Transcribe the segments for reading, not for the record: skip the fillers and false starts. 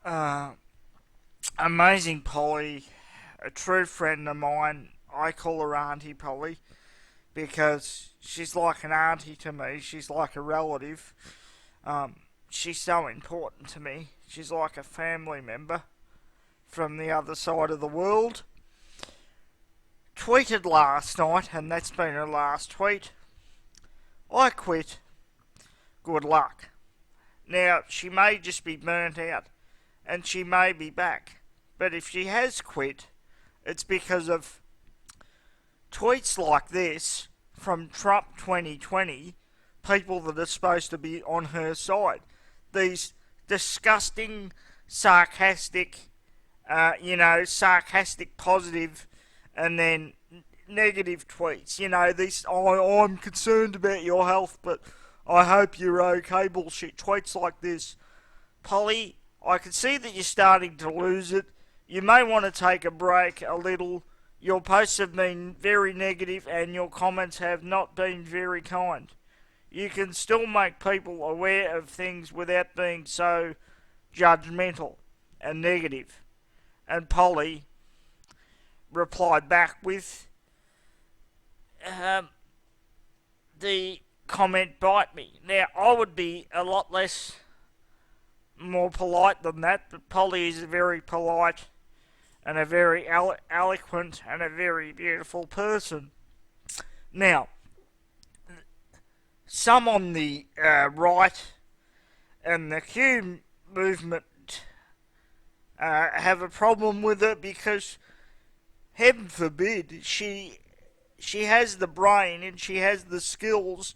Uh, Amazing Polly, a true friend of mine. I call her Auntie Polly because she's like an auntie to me. She's like a relative. She's so important to me. She's like a family member from the other side of the world. Tweeted last night, and that's been her last tweet. I quit. Good luck. Now, she may just be burnt out, and she may be back. But if she has quit, it's because of tweets like this from Trump 2020, people that are supposed to be on her side. These disgusting, sarcastic, sarcastic positive and then negative tweets. This, I'm concerned about your health, but I hope you're okay bullshit. Tweets like this. Polly, I can see that you're starting to lose it. You may want to take a break a little. Your posts have been very negative and your comments have not been very kind. You can still make people aware of things without being so judgmental and negative. And Polly replied back with the comment bite me. Now, I would be a lot less more polite than that, but Polly is very polite and a very eloquent and a very beautiful person. Now, some on the right and the Q movement have a problem with it because, heaven forbid, she has the brain and she has the skills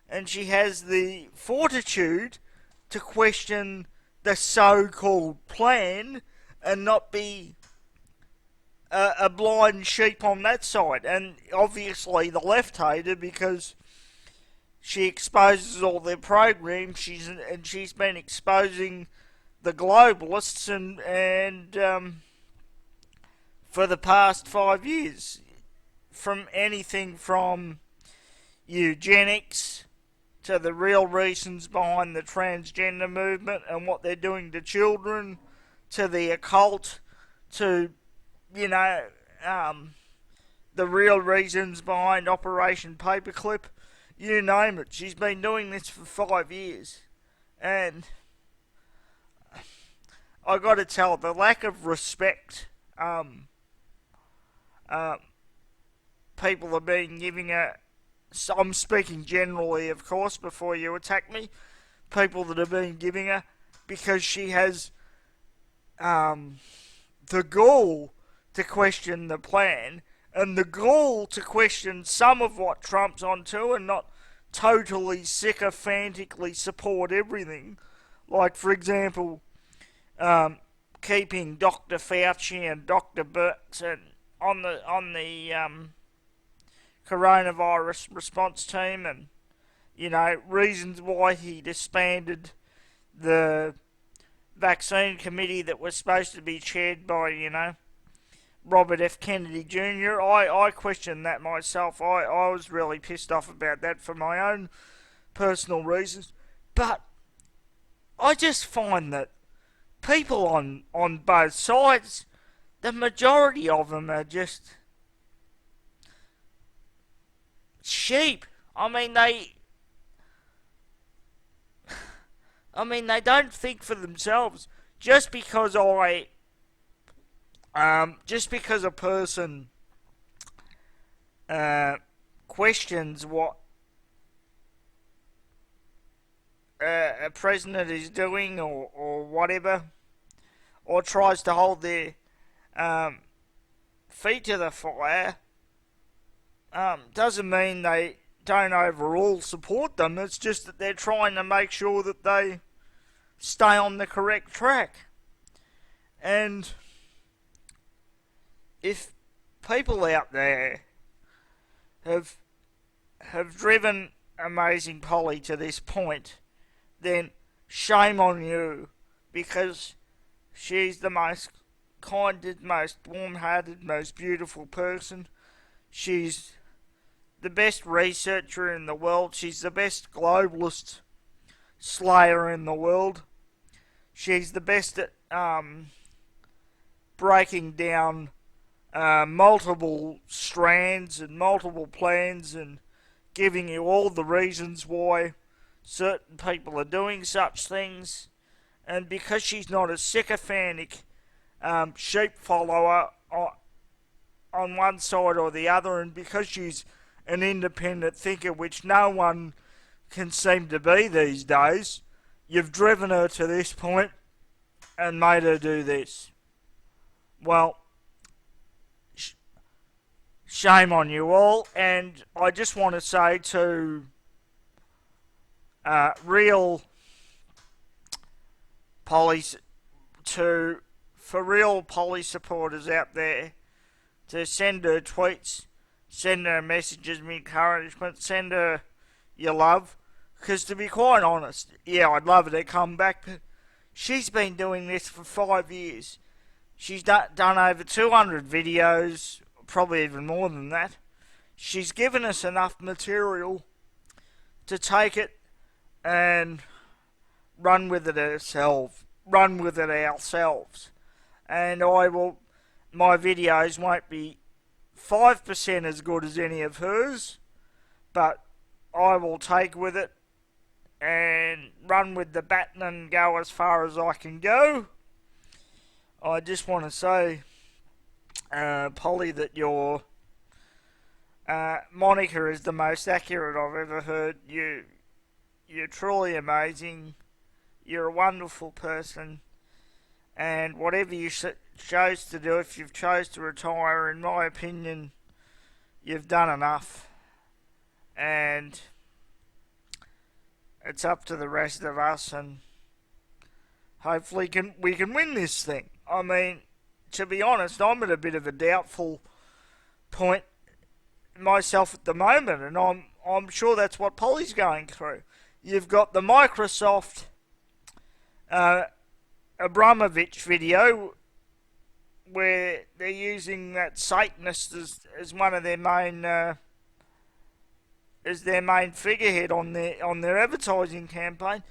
and she has the fortitude to question the so-called plan and not be a blind sheep on that side. And obviously the left hater because she exposes all their programs. She's been exposing the globalists and for the past 5 years, from anything from eugenics to the real reasons behind the transgender movement and what they're doing to children, to the occult, to, you know, the real reasons behind Operation Paperclip. You name it. She's been doing this for 5 years. And I gotta tell, the lack of respect uh, people have been giving her. So I'm speaking generally, of course, before you attack me. People that have been giving her because she has the gall to question the plan and the gall to question some of what Trump's onto and not totally sycophantically support everything. Like, for example, keeping Dr. Fauci and Dr. Birx and on the coronavirus response team, and reasons why he disbanded the vaccine committee that was supposed to be chaired by Robert F. Kennedy Jr. I questioned that myself. I was really pissed off about that for my own personal reasons. But I just find that people on both sides, the majority of them are just sheep. They don't think for themselves. Just because a person questions what a president is doing or whatever, or tries to hold their feet to the fire, doesn't mean they don't overall support them. It's just that they're trying to make sure that they stay on the correct track. And if people out there have driven Amazing Polly to this point, then shame on you, because she's the most kinded, most warm-hearted, most beautiful person. She's the best researcher in the world. She's the best globalist slayer in the world. She's the best at breaking down multiple strands and multiple plans and giving you all the reasons why certain people are doing such things. And because she's not a sycophantic sheep follower on one side or the other, and because she's an independent thinker, which no one can seem to be these days, you've driven her to this point and made her do this. Well, shame on you all, and I just want to say to real Polly, for real Polly supporters out there, to send her tweets, send her messages of encouragement, send her your love, because to be quite honest, yeah, I'd love her to come back, but she's been doing this for 5 years. She's done over 200 videos, probably even more than that. She's given us enough material to take it and run with it ourselves. And my videos won't be 5% as good as any of hers, but I will take with it and run with the baton and go as far as I can go. I just want to say, Polly, that your moniker is the most accurate I've ever heard. You're truly amazing. You're a wonderful person. And whatever you chose to do, if you've chose to retire, in my opinion, you've done enough. And it's up to the rest of us, and hopefully we can win this thing. I mean, to be honest, I'm at a bit of a doubtful point myself at the moment, and I'm sure that's what Polly's going through. You've got the Microsoft Abramovich video where they're using that Satanist as one of their main figurehead on their advertising campaign.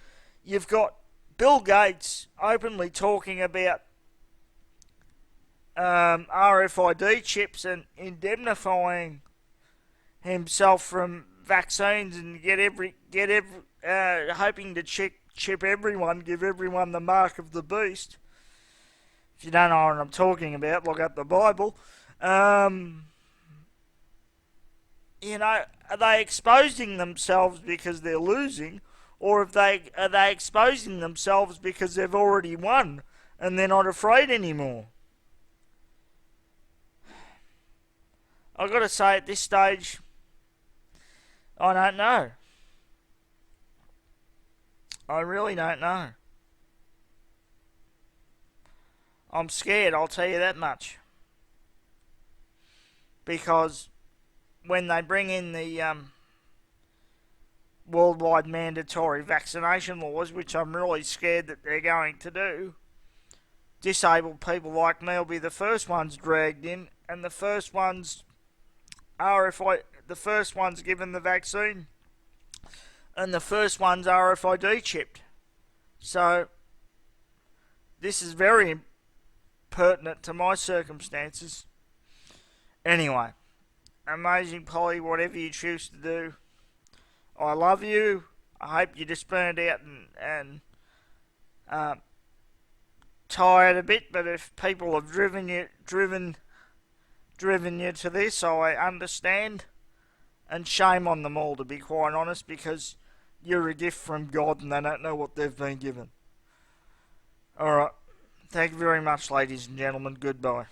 You've got Bill Gates openly talking about RFID chips and indemnifying himself from vaccines, and hoping to chip everyone, give everyone the mark of the beast. If you don't know what I'm talking about, look up the Bible. You know, are they exposing themselves because they're losing, or are they exposing themselves because they've already won and they're not afraid anymore? I've got to say, at this stage, I don't know. I really don't know. I'm scared, I'll tell you that much. Because when they bring in the worldwide mandatory vaccination laws, which I'm really scared that they're going to do, disabled people like me will be the first ones dragged in, and the first ones given the vaccine, and the first ones RFID chipped. So this is very pertinent to my circumstances. Anyway, amazing Polly, whatever you choose to do, I love you. I hope you just burned out and tired a bit, but if people have driven you to this, I understand, and shame on them all, to be quite honest, because you're a gift from God and they don't know what they've been given. Alright, thank you very much, ladies and gentlemen. Goodbye.